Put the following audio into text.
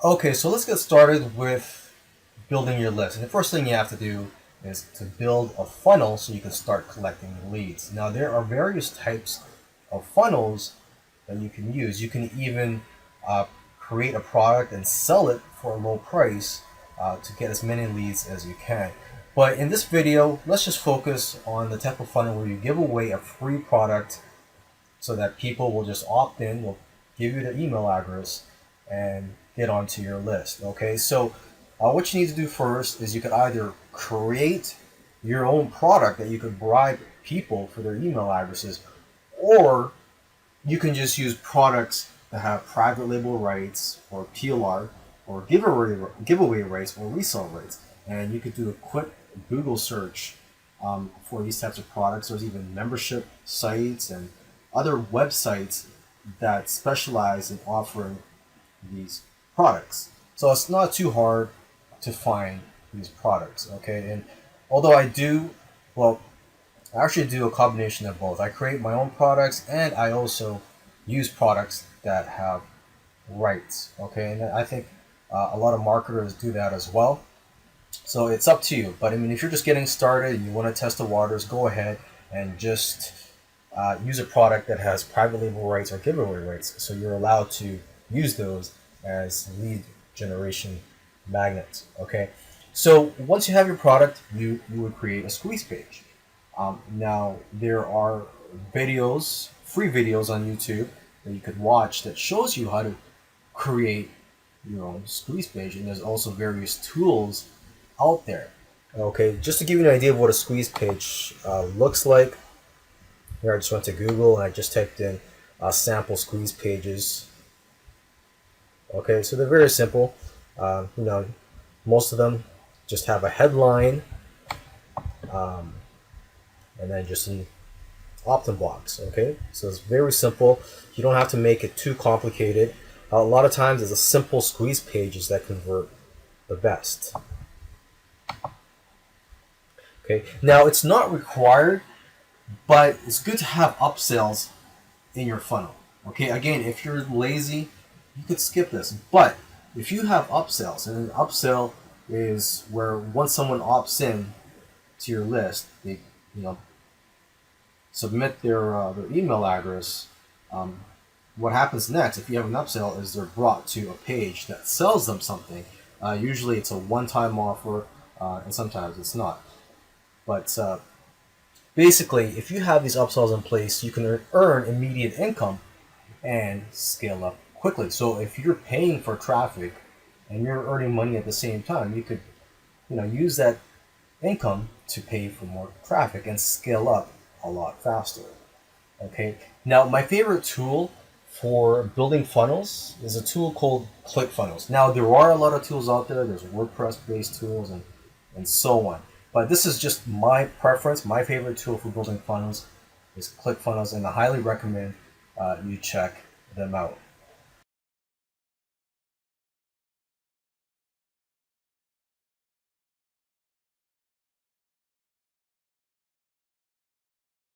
Okay, so let's get started with building your list. And the first thing you have to do is to build a funnel so you can start collecting leads. Now, there are various types of funnels that you can use. You can even uh, create a product and sell it for a low price to get as many leads as you can. But in this video, let's just focus on the type of funnel where you give away a free product so that people will just opt in, will give you their email address, and get onto your list. Okay, so what you need to do first is you could either create your own product that you could bribe people for their email addresses, or you can just use products that have private label rights or PLR or giveaway rates or resale rates. And you could do a quick Google search for these types of products. There's even membership sites and other websites that specialize in offering these products. So it's not too hard to find these products, okay? And although well, I actually do a combination of both. I create my own products and I also use products that have rights, okay? And I think a lot of marketers do that as well. So it's up to you. But I mean, if you're just getting started and you want to test the waters, go ahead and just use a product that has private label rights or giveaway rights. So you're allowed to use those as lead generation magnets. Okay. So once you have your product, you would create a squeeze page. Now there are videos, free videos on YouTube that you could watch that shows you how to create your own squeeze page, and there's also various tools out there. Okay, just to give you an idea of what a squeeze page looks like, here I just went to Google and I just typed in sample squeeze pages. Okay, so they're very simple. Most of them just have a headline um, and then just some opt-in blocks. Okay, so it's very simple. You don't have to make it too complicated. A lot of times, it's a simple squeeze pages that convert the best. Okay, now it's not required, but it's good to have upsells in your funnel. Okay, again, if you're lazy, you could skip this. But if you have upsells, and an upsell is where once someone opts in to your list, they submit their email address. What happens next, if you have an upsell, is they're brought to a page that sells them something. Usually, it's a one-time offer, and sometimes it's not. But basically, if you have these upsells in place, you can earn immediate income and scale up quickly. So if you're paying for traffic and you're earning money at the same time, you could use that income to pay for more traffic and scale up a lot faster. Okay. Now, my favorite tool for building funnels is a tool called ClickFunnels. Now, there are a lot of tools out there. There's WordPress-based tools and so on. But this is just my preference. My favorite tool for building funnels is ClickFunnels, and I highly recommend you check them out.